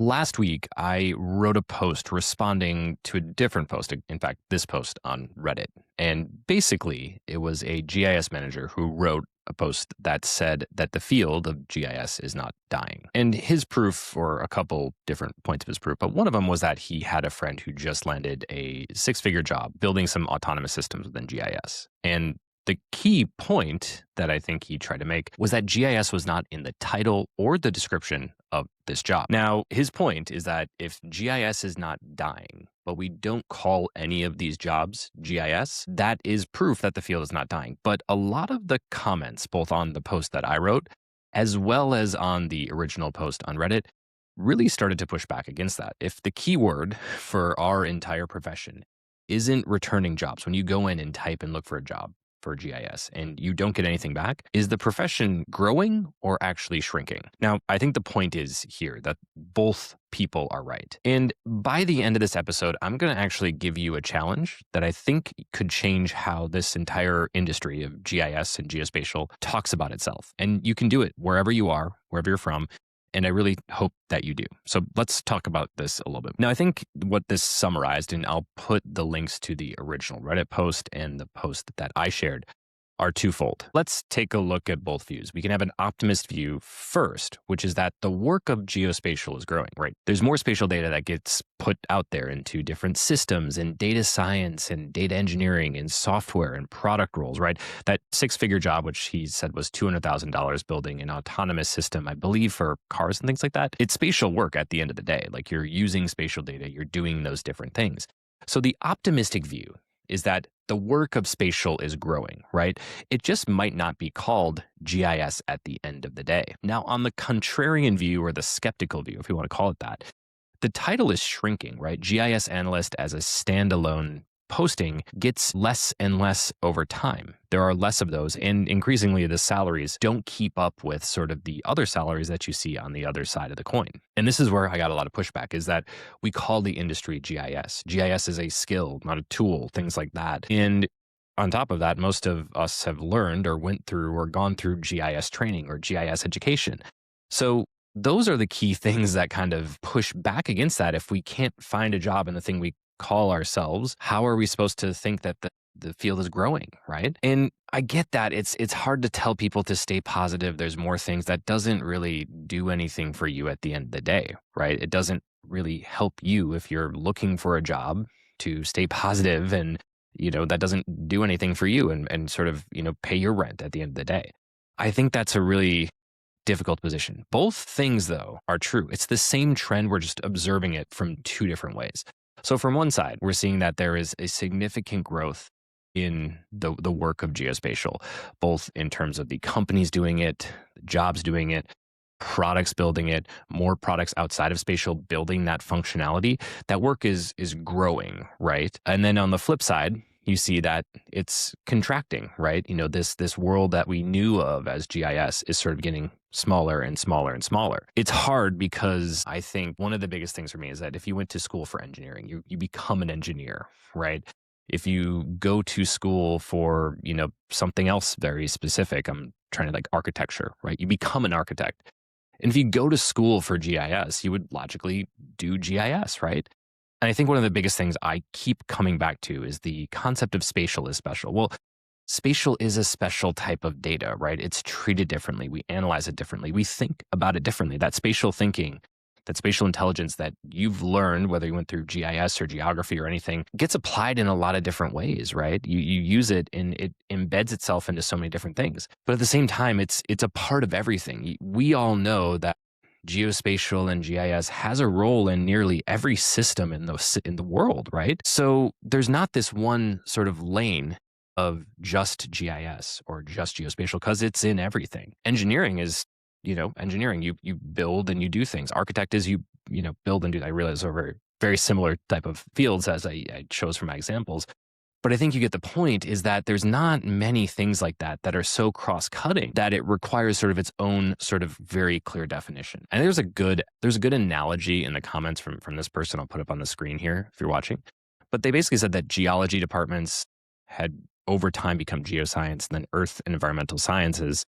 Last week, I wrote a post responding to a different post, in fact, this post on Reddit. And basically, it was a GIS manager who wrote a post that said that the field of GIS is not dying. And his proof, or a couple different points of his proof, but one of them was that he had a friend who just landed a six-figure job building some autonomous systems within GIS. And the key point that I think he tried to make was that GIS was not in the title or the description of this job. Now, his point is that if GIS is not dying, but we don't call any of these jobs GIS, that is proof that the field is not dying. But a lot of the comments, both on the post that I wrote, as well as on the original post on Reddit, really started to push back against that. If the keyword for our entire profession isn't returning jobs, when you go in and type and look for a job for GIS and you don't get anything back, is the profession growing or actually shrinking? Now, I think the point is here that both people are right. And by the end of this episode, I'm going to actually give you a challenge that I think could change how this entire industry of GIS and geospatial talks about itself. And you can do it wherever you are, wherever you're from. And I really hope that you do. So let's talk about this a little bit. Now, I think what this summarized, and I'll put the links to the original Reddit post and the post that I shared, are twofold. Let's take a look at both views. We can have an optimist view first, which is that the work of geospatial is growing, right? There's more spatial data that gets put out there into different systems and data science and data engineering and software and product roles, right? That six-figure job, which he said was $200,000 building an autonomous system, I believe, for cars and things like that. It's spatial work at the end of the day. Like, you're using spatial data, you're doing those different things. So the optimistic view is that the work of spatial is growing, right? It just might not be called GIS at the end of the day. Now, on the contrarian view, or the skeptical view, if you want to call it that, the title is shrinking, right? GIS analyst as a standalone posting gets less and less over time. There are less of those, and increasingly the salaries don't keep up with sort of the other salaries that you see on the other side of the coin. And this is where I got a lot of pushback, is that we call the industry GIS. GIS is a skill, not a tool, things like that. And on top of that, most of us have learned or went through or gone through GIS training or GIS education. So those are the key things that kind of push back against that. If we can't find a job in the thing we call ourselves, how are we supposed to think that the field is growing, right? And I get that it's hard to tell people to stay positive. There's more things. That doesn't really do anything for you at the end of the day, right? It doesn't really help you if you're looking for a job to stay positive, and that doesn't do anything for you and sort of pay your rent at the end of the day. I think that's a really difficult position. Both things, though, are true. It's the same trend. We're just observing it from two different ways. So from one side, we're seeing that there is a significant growth in the work of geospatial, both in terms of the companies doing it, the jobs doing it, products building it, more products outside of spatial building that functionality. That work is growing, right? And then on the flip side, you see that it's contracting, right? This world that we knew of as GIS is sort of getting smaller and smaller and smaller. It's hard because I think one of the biggest things for me is that if you went to school for engineering, you become an engineer, right? If you go to school for, something else very specific, I'm trying to like architecture, right? You become an architect. And if you go to school for GIS, you would logically do GIS, right? And I think one of the biggest things I keep coming back to is the concept of spatial is special. Well, spatial is a special type of data, right? It's treated differently. We analyze it differently. We think about it differently. That spatial thinking, that spatial intelligence that you've learned, whether you went through GIS or geography or anything, gets applied in a lot of different ways, right? You use it and it embeds itself into so many different things. But at the same time, it's a part of everything. We all know that geospatial and GIS has a role in nearly every system in the world, right? So there's not this one sort of lane of just GIS or just geospatial, because it's in everything. Engineering is, engineering. You build and you do things. Architect is you build and do. I realize are very, very similar type of fields as I chose from my examples. But I think you get the point, is that there's not many things like that are so cross-cutting that it requires sort of its own sort of very clear definition. And there's a good analogy in the comments from this person I'll put up on the screen here if you're watching. But they basically said that geology departments had over time become geoscience, and then earth and environmental sciences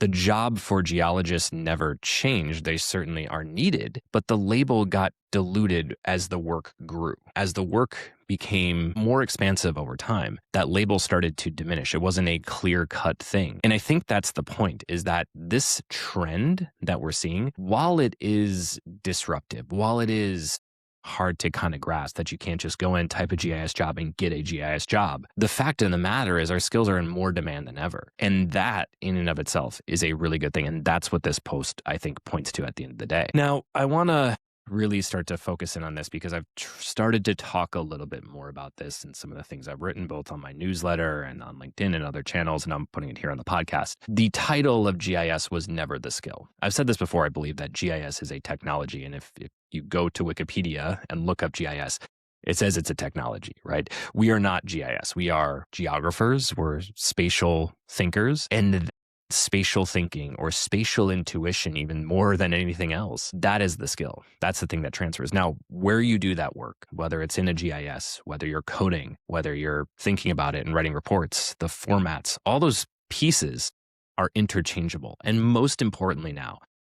The job for geologists never changed. They certainly are needed, but the label got diluted as the work grew. As the work became more expansive over time, that label started to diminish. It wasn't a clear-cut thing. And I think that's the point, is that this trend that we're seeing, while it is disruptive, while it is hard to kind of grasp that you can't just go in, type a GIS job and get a GIS job. The fact of the matter is our skills are in more demand than ever. And that in and of itself is a really good thing. And that's what this post, I think, points to at the end of the day. Now, I want to really start to focus in on this because I've started to talk a little bit more about this in some of the things I've written, both on my newsletter and on LinkedIn and other channels, and I'm putting it here on the podcast. The title of GIS was never the skill. I've said this before. I believe that GIS is a technology, and if you go to Wikipedia and look up GIS, it says it's a technology, right? We are not GIS. We are geographers. We're spatial thinkers, and spatial thinking or spatial intuition, even more than anything else, that is the skill. That's the thing that transfers. Now, where you do that work, whether it's in a GIS, whether you're coding, whether you're thinking about it and writing reports, the formats, all those pieces are interchangeable. And most importantly now,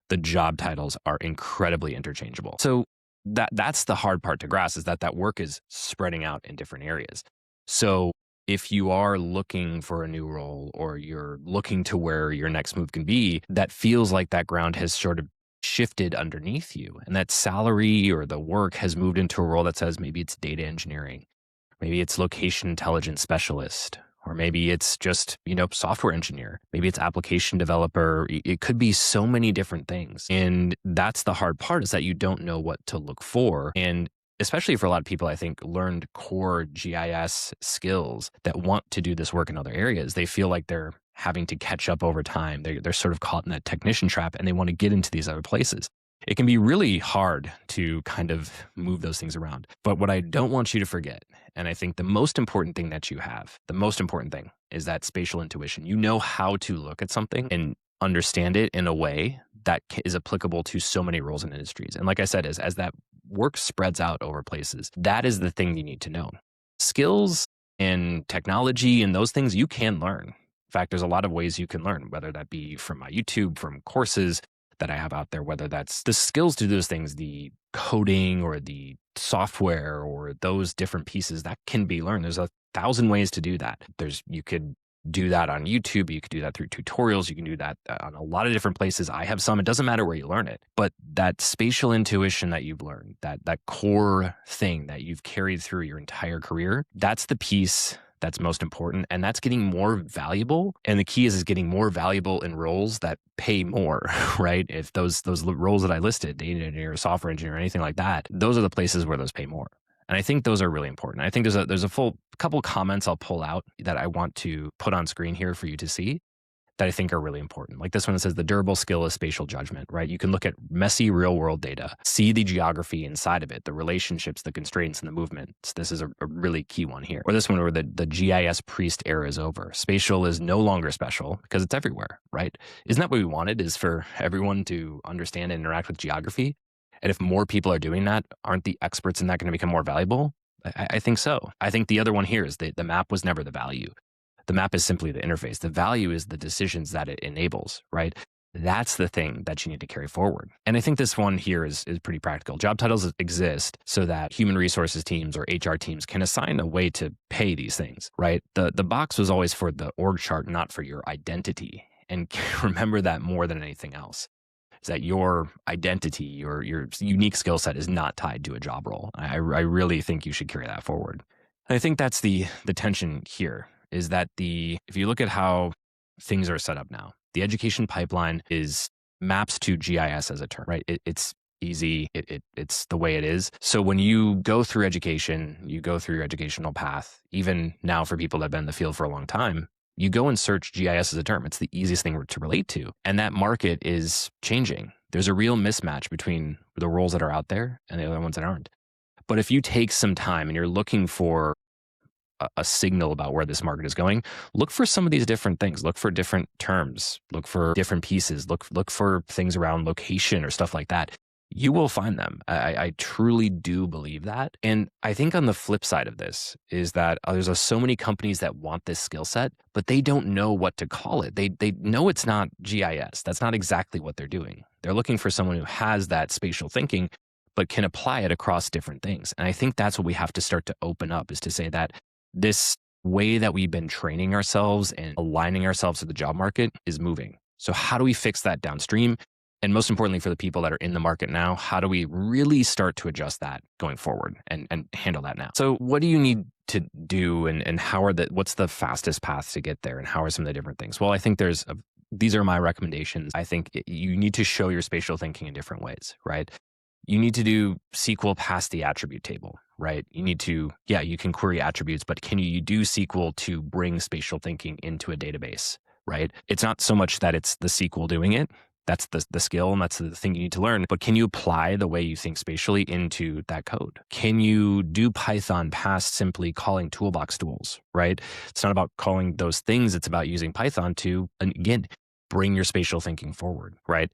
the job titles are incredibly interchangeable. So that's the hard part to grasp, is that work is spreading out in different areas. So if you are looking for a new role, or you're looking to where your next move can be, that feels like that ground has sort of shifted underneath you, and that salary or the work has moved into a role that says maybe it's data engineering, maybe it's location intelligence specialist, or maybe it's just, software engineer, maybe it's application developer. It could be so many different things. And that's the hard part, is that you don't know what to look for. And especially for a lot of people, I think, learned core GIS skills that want to do this work in other areas, they feel like they're having to catch up over time. They're sort of caught in that technician trap, and they want to get into these other places. It can be really hard to kind of move those things around. But what I don't want you to forget, and I think the most important thing that you have, the most important thing, is that spatial intuition. You know how to look at something and understand it in a way that is applicable to so many roles and industries. And like I said, as that work spreads out over places, that is the thing you need to know. Skills and technology and those things you can learn. In fact, there's a lot of ways you can learn, whether that be from my YouTube, from courses that I have out there, whether that's the skills to do those things, the coding or the software or those different pieces that can be learned. There's 1,000 ways to do that. You could do that on YouTube. You could do that through tutorials. You can do that on a lot of different places. I have some. It doesn't matter where you learn it, but that spatial intuition that you've learned, that core thing that you've carried through your entire career, that's the piece that's most important, and that's getting more valuable. And the key is getting more valuable in roles that pay more, right? If those roles that I listed, data engineer, software engineer, anything like that, those are the places where those pay more. And I think those are really important. I think there's a full couple comments I'll pull out that I want to put on screen here for you to see that I think are really important. Like this one that says the durable skill is spatial judgment, right? You can look at messy real world data, see the geography inside of it, the relationships, the constraints, and the movements. This is a really key one here. Or this one where the GIS priest era is over. Spatial is no longer special because it's everywhere, right? Isn't that what we wanted, is for everyone to understand and interact with geography? And if more people are doing that, aren't the experts in that going to become more valuable? I think so. I think the other one here is the map was never the value. The map is simply the interface. The value is the decisions that it enables, right? That's the thing that you need to carry forward. And I think this one here is pretty practical. Job titles exist so that human resources teams or HR teams can assign a way to pay these things, right? The box was always for the org chart, not for your identity. And remember that more than anything else, is that your identity, your unique skill set is not tied to a job role. I really think you should carry that forward. And I think that's the tension here, is that if you look at how things are set up now, the education pipeline maps to GIS as a term, right? It's easy. It's the way it is. So when you go through education, you go through your educational path, even now for people that have been in the field for a long time, you go and search GIS as a term. It's the easiest thing to relate to. And that market is changing. There's a real mismatch between the roles that are out there and the other ones that aren't. But if you take some time and you're looking for a signal about where this market is going, look for some of these different things. Look for different terms. Look for different pieces. Look for things around location or stuff like that. You will find them. I truly do believe that. And I think on the flip side of this is that there's so many companies that want this skill set, but they don't know what to call it. They know it's not GIS. That's not exactly what they're doing. They're looking for someone who has that spatial thinking, but can apply it across different things. And I think that's what we have to start to open up, is to say that this way that we've been training ourselves and aligning ourselves to the job market is moving. So how do we fix that downstream? And most importantly, for the people that are in the market now, how do we really start to adjust that going forward and handle that now? So what do you need to do, and what's the fastest path to get there, and how are some of the different things? Well, I think these are my recommendations. I think you need to show your spatial thinking in different ways, right? You need to do SQL past the attribute table, right? You need to, you can query attributes, but can you do SQL to bring spatial thinking into a database, right? It's not so much that it's the SQL doing it. That's the skill, and that's the thing you need to learn. But can you apply the way you think spatially into that code? Can you do Python past simply calling toolbox tools, right? It's not about calling those things. It's about using Python to, again, bring your spatial thinking forward, right?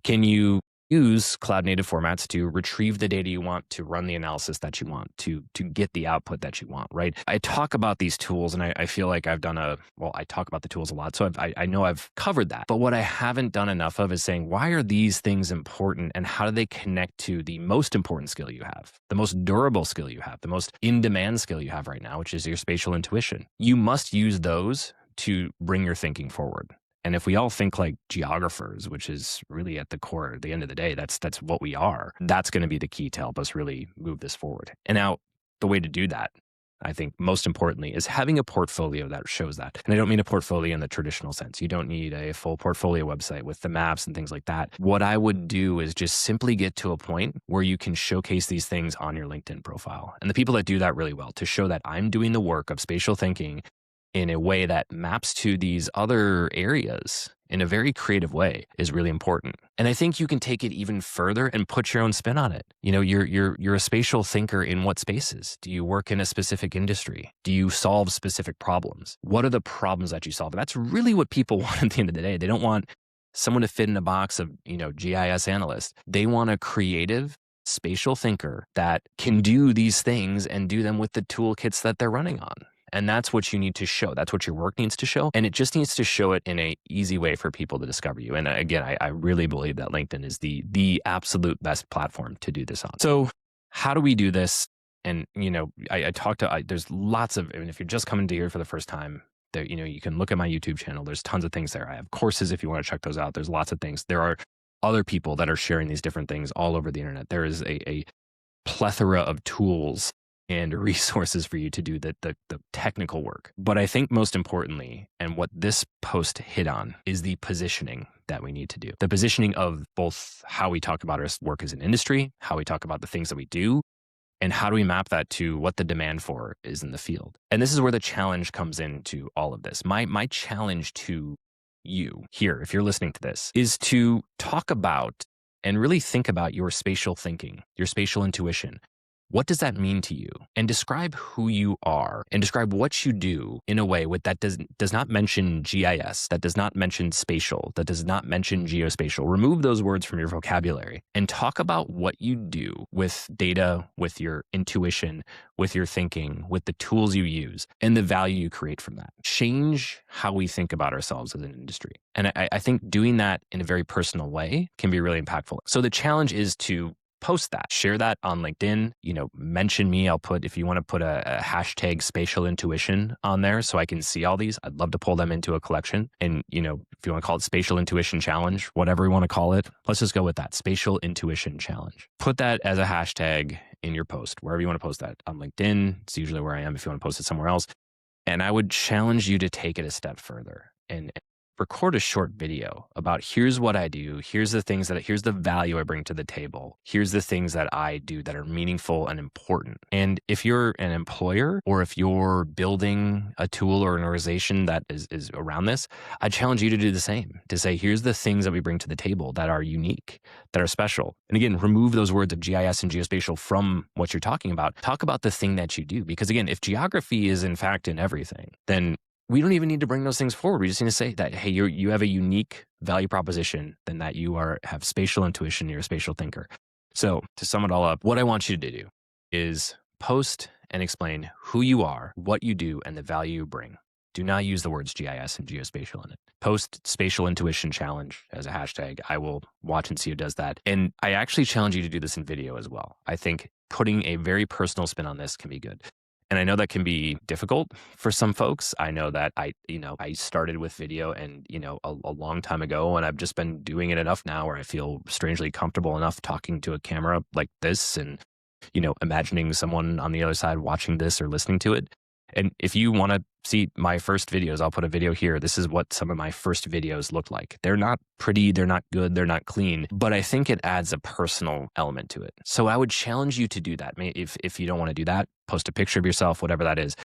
Can you use cloud native formats to retrieve the data you want, to run the analysis that you want, to get the output that you want, right? I talk about these tools, and I feel like I talk about the tools a lot. So I know I've covered that. But what I haven't done enough of is saying, why are these things important, and how do they connect to the most important skill you have, the most durable skill you have, the most in-demand skill you have right now, which is your spatial intuition? You must use those to bring your thinking forward. And if we all think like geographers, which is really at the core, at the end of the day, that's what we are, that's going to be the key to help us really move this forward. And now the way to do that, I think most importantly, is having a portfolio that shows that. And I don't mean a portfolio in the traditional sense. You don't need a full portfolio website with the maps and things like that. What I would do is just simply get to a point where you can showcase these things on your LinkedIn profile. And the people that do that really well, to show that I'm doing the work of spatial thinking in a way that maps to these other areas in a very creative way, is really important. And I think you can take it even further and put your own spin on it. You know, you're a spatial thinker in what spaces? Do you work in a specific industry? Do you solve specific problems? What are the problems that you solve? And that's really what people want at the end of the day. They don't want someone to fit in a box of, GIS analyst. They want a creative spatial thinker that can do these things and do them with the toolkits that they're running on. And that's what you need to show. That's what your work needs to show. And it just needs to show it in an easy way for people to discover you. And again, I really believe that LinkedIn is the absolute best platform to do this on. So how do we do this? And, there's lots of, if you're just coming to here for the first time, there, you can look at my YouTube channel. There's tons of things there. I have courses if you want to check those out. There's lots of things. There are other people that are sharing these different things all over the internet. There is a plethora of tools and resources for you to do the technical work. But I think most importantly, and what this post hit on, is the positioning that we need to do. The positioning of both how we talk about our work as an industry, how we talk about the things that we do, and how do we map that to what the demand for is in the field. And this is where the challenge comes into all of this. My challenge to you here, if you're listening to this, is to talk about and really think about your spatial thinking, your spatial intuition. What does that mean to you? And describe who you are, and describe what you do in a way that does not mention GIS, that does not mention spatial, that does not mention geospatial. Remove those words from your vocabulary and talk about what you do with data, with your intuition, with your thinking, with the tools you use, and the value you create from that. Change how we think about ourselves as an industry. And I think doing that in a very personal way can be really impactful. So the challenge is to post that, share that on LinkedIn, mention me. If you want to put a hashtag spatial intuition on there so I can see all these, I'd love to pull them into a collection. And, if you want to call it spatial intuition challenge, whatever you want to call it, let's just go with that, spatial intuition challenge. Put that as a hashtag in your post, wherever you want to post that. On LinkedIn, it's usually where I am if you want to post it somewhere else. And I would challenge you to take it a step further and record a short video about, here's what I do, here's the value I bring to the table, here's the things that I do that are meaningful and important. And if you're an employer, or if you're building a tool or an organization that is around this, I challenge you to do the same, to say, here's the things that we bring to the table that are unique, that are special. And again, remove those words of GIS and geospatial from what you're talking about. Talk about the thing that you do. Because again, if geography is in fact in everything, then we don't even need to bring those things forward. We just need to say that, hey, you have a unique value proposition, then that you have spatial intuition, you're a spatial thinker. So to sum it all up, what I want you to do is post and explain who you are, what you do, and the value you bring. Do not use the words GIS and geospatial in it. Post Spatial Intuition Challenge as a hashtag. I will watch and see who does that. And I actually challenge you to do this in video as well. I think putting a very personal spin on this can be good. And I know that can be difficult for some folks. I know that I started with video and, a long time ago, and I've just been doing it enough now where I feel strangely comfortable enough talking to a camera like this and, imagining someone on the other side watching this or listening to it. And if you want to see my first videos, I'll put a video here. This is what some of my first videos looked like. They're not pretty, they're not good, they're not clean, but I think it adds a personal element to it. So I would challenge you to do that. If you don't want to do that, post a picture of yourself, whatever that is,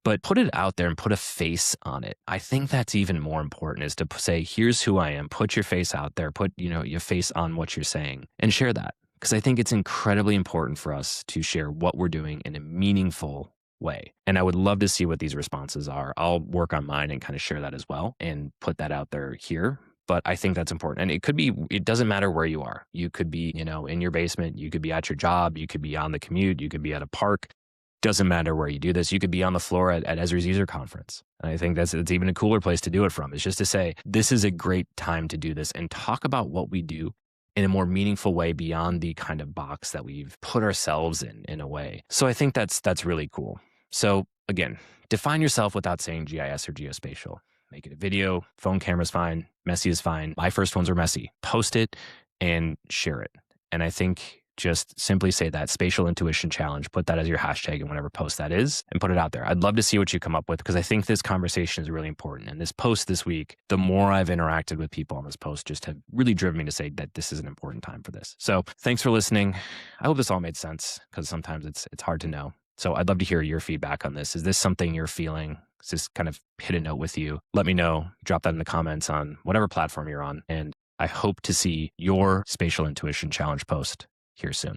but put it out there and put a face on it. I think that's even more important, is to say, here's who I am. Put your face out there, put, your face on what you're saying and share that. Because I think it's incredibly important for us to share what we're doing in a meaningful way. And I would love to see what these responses are. I'll work on mine and kind of share that as well and put that out there here. But I think that's important. And it doesn't matter where you are. You could be, in your basement, you could be at your job, you could be on the commute, you could be at a park. Doesn't matter where you do this. You could be on the floor at Esri's user conference. And I think it's even a cooler place to do it from. It's just to say, this is a great time to do this and talk about what we do in a more meaningful way beyond the kind of box that we've put ourselves in a way. So I think that's really cool. So again, define yourself without saying GIS or geospatial. Make it a video, phone camera's fine, messy is fine. My first ones were messy. Post it and share it. And I think just simply say that Spatial Intuition Challenge, put that as your hashtag in whatever post that is and put it out there. I'd love to see what you come up with, because I think this conversation is really important. And this post this week, the more I've interacted with people on this post, just have really driven me to say that this is an important time for this. So thanks for listening. I hope this all made sense, because sometimes it's hard to know. So I'd love to hear your feedback on this. Is this something you're feeling? Is this kind of hit a note with you? Let me know. Drop that in the comments on whatever platform you're on. And I hope to see your Spatial Intuition Challenge post here soon.